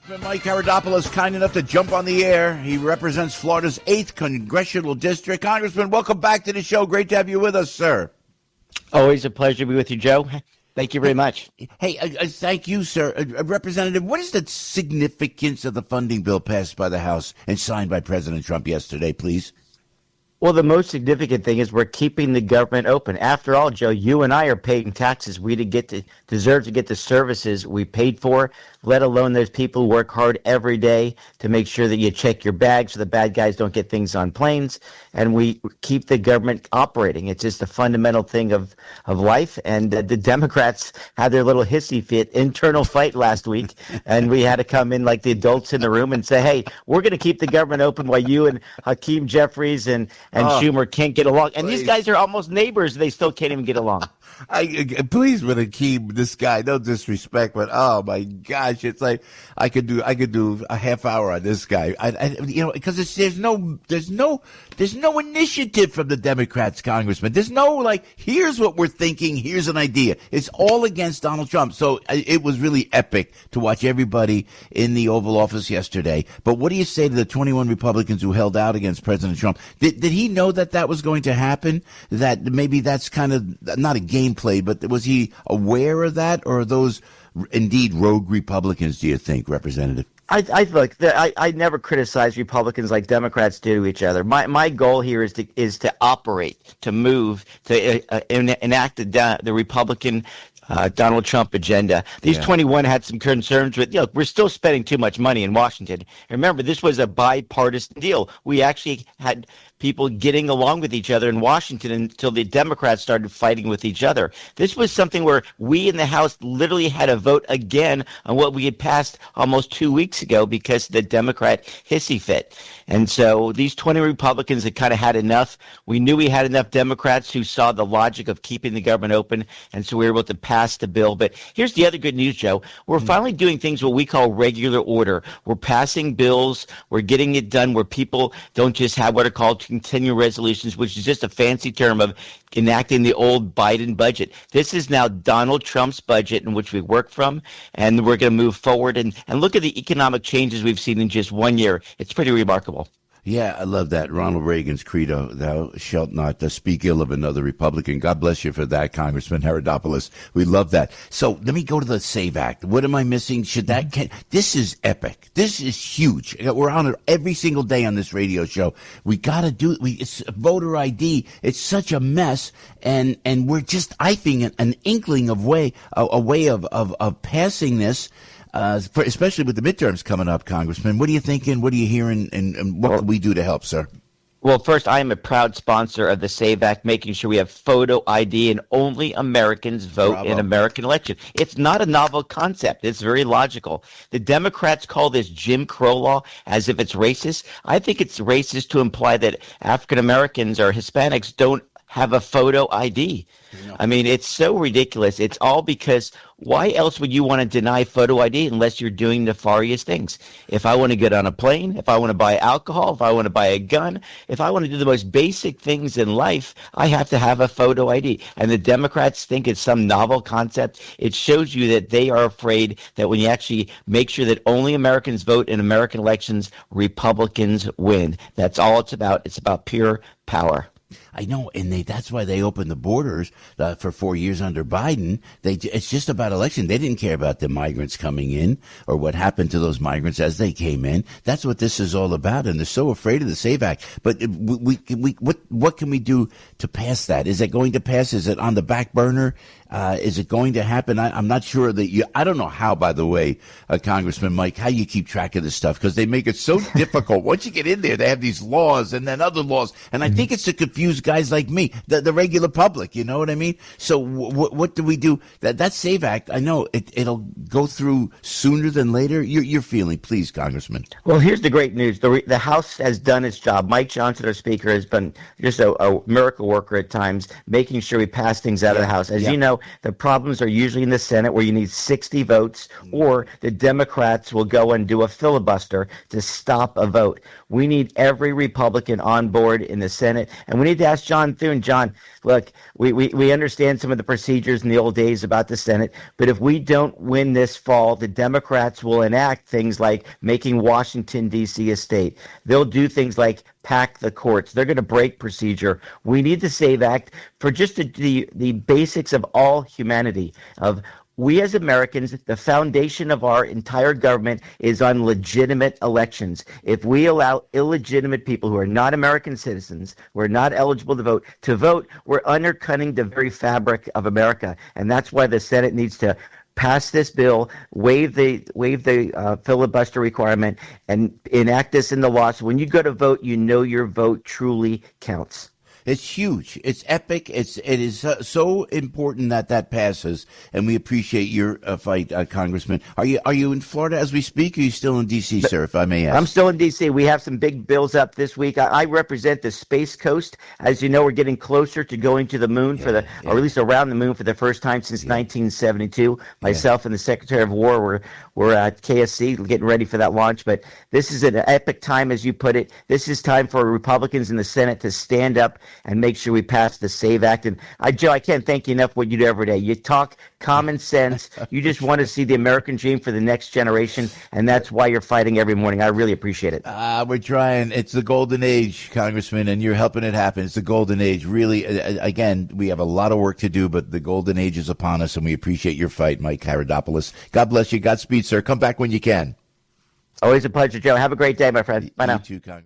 Congressman Mike Haridopolos, kind enough to jump on the air. He represents Florida's 8th Congressional District. Congressman, welcome back to the show. Great to have you with us, sir. Always a pleasure to be with you, Joe. Thank you very much. Hey, thank you, sir. Representative, what is the significance of the funding bill passed by the House and signed by President Trump yesterday, please? Well, the most significant thing is we're keeping the government open. After all, Joe, you and I are paying taxes. We deserve to get the services we paid for, let alone those people who work hard every day to make sure that you check your bags so the bad guys don't get things on planes. And we keep the government operating. It's just a fundamental thing of life. And the Democrats had their little hissy fit internal fight last week. And we had to come in like the adults in the room and say, hey, we're going to keep the government open while you and Hakeem Jeffries and Schumer can't get along. And these guys are almost neighbors. They still can't even get along. Please, with Hakeem, this guy, no disrespect, but oh my gosh, it's like I could do a half hour on this guy. Because there's no initiative from the Democrats, Congressman. There's no like, here's what we're thinking, here's an idea. It's all against Donald Trump. So it was really epic to watch everybody in the Oval Office yesterday. But what do you say to the 21 Republicans who held out against President Trump? Did he know that was going to happen? That maybe that's kind of not a gameplay, but was he aware of that? Or are those indeed rogue Republicans, do you think, Representative? I never criticize Republicans like Democrats do to each other. My goal here is to operate, to move, to enact the Republican Donald Trump agenda. These 21 had some concerns with, we're still spending too much money in Washington. Remember, this was a bipartisan deal. We actually had people getting along with each other in Washington until the Democrats started fighting with each other. This was something where we in the House literally had a vote again on what we had passed almost 2 weeks ago because of the Democrat hissy fit. And so these 20 Republicans had kind of had enough. We knew we had enough Democrats who saw the logic of keeping the government open, and so we were able to pass the bill. But here's the other good news, Joe. We're finally doing things what we call regular order. We're passing bills. We're getting it done where people don't just have what are called continuing resolutions, which is just a fancy term of enacting the old Biden budget. This is now Donald Trump's budget in which we work from, and we're going to move forward and look at the economic changes we've seen in just 1 year. It's pretty remarkable. Yeah, I love that. Ronald Reagan's credo, thou shalt not speak ill of another Republican. God bless you for that, Congressman Haridopolos. We love that. So let me go to the SAVE Act. What am I missing? This is epic. This is huge. We're on it every single day on this radio show. We got to do it. It's voter ID. It's such a mess. And we're just, I think, an inkling of a way of passing this. Especially with the midterms coming up, Congressman. What are you thinking? What are you hearing? And what can we do to help, sir? Well, first, I am a proud sponsor of the SAVE Act, making sure we have photo ID and only Americans vote in American election. It's not a novel concept. It's very logical. The Democrats call this Jim Crow law as if it's racist. I think it's racist to imply that African Americans or Hispanics don't have a photo ID. I mean, it's so ridiculous. It's all because why else would you want to deny photo ID unless you're doing nefarious things? If I want to get on a plane, if I want to buy alcohol, if I want to buy a gun, if I want to do the most basic things in life, I have to have a photo ID. And the Democrats think it's some novel concept. It shows you that they are afraid that when you actually make sure that only Americans vote in American elections, Republicans win. That's all it's about. It's about pure power. I know, and that's why they opened the borders for 4 years under Biden. It's just about election. They didn't care about the migrants coming in or what happened to those migrants as they came in. That's what this is all about, and they're so afraid of the SAVE Act. But what can we do to pass that? Is it going to pass? Is it on the back burner? Is it going to happen? I'm not sure that I don't know how, by the way, Congressman Mike, how you keep track of this stuff, because they make it so difficult. Once you get in there, they have these laws and then other laws. And I think it's to confuse guys like me, the regular public. You know what I mean? So what do we do? That SAVE Act, I know it'll go through sooner than later. Your feeling, please, Congressman. Well, here's the great news. The House has done its job. Mike Johnson, our Speaker, has been just a miracle worker at times, making sure we pass things out of the House. As you know, know, the problems are usually in the Senate where you need 60 votes, or the Democrats will go and do a filibuster to stop a vote. We need every Republican on board in the Senate, and we need to ask John Thune. John, look, we understand some of the procedures in the old days about the Senate, but if we don't win this fall, the Democrats will enact things like making Washington, D.C. a state. They'll do things like pack the courts. They're going to break procedure. We need the SAVE Act for just the basics of all humanity, of we as Americans, the foundation of our entire government is on legitimate elections. If we allow illegitimate people who are not American citizens, who are not eligible to vote, we're undercutting the very fabric of America. And that's why the Senate needs to pass this bill, waive the filibuster requirement, and enact this in the law. So when you go to vote, you know your vote truly counts. It's huge. It's epic. It is so important that passes, and we appreciate your fight, Congressman. Are you in Florida as we speak? Or are you still in D.C., sir, if I may ask? I'm still in D.C. We have some big bills up this week. I represent the Space Coast. As you know, we're getting closer to going to the moon or at least around the moon for the first time since 1972. Myself and the Secretary of War we're at KSC getting ready for that launch. But this is an epic time, as you put it. This is time for Republicans in the Senate to stand up and make sure we pass the SAVE Act. And Joe, I can't thank you enough for what you do every day. You talk common sense. You just want to see the American dream for the next generation, and that's why you're fighting every morning. I really appreciate it. We're trying. It's the golden age, Congressman, and you're helping it happen. It's the golden age. Really, again, we have a lot of work to do, but the golden age is upon us, and we appreciate your fight, Mike Haridopolos. God bless you. Godspeed, sir. Come back when you can. Always a pleasure, Joe. Have a great day, my friend. Bye now. You too, Congressman.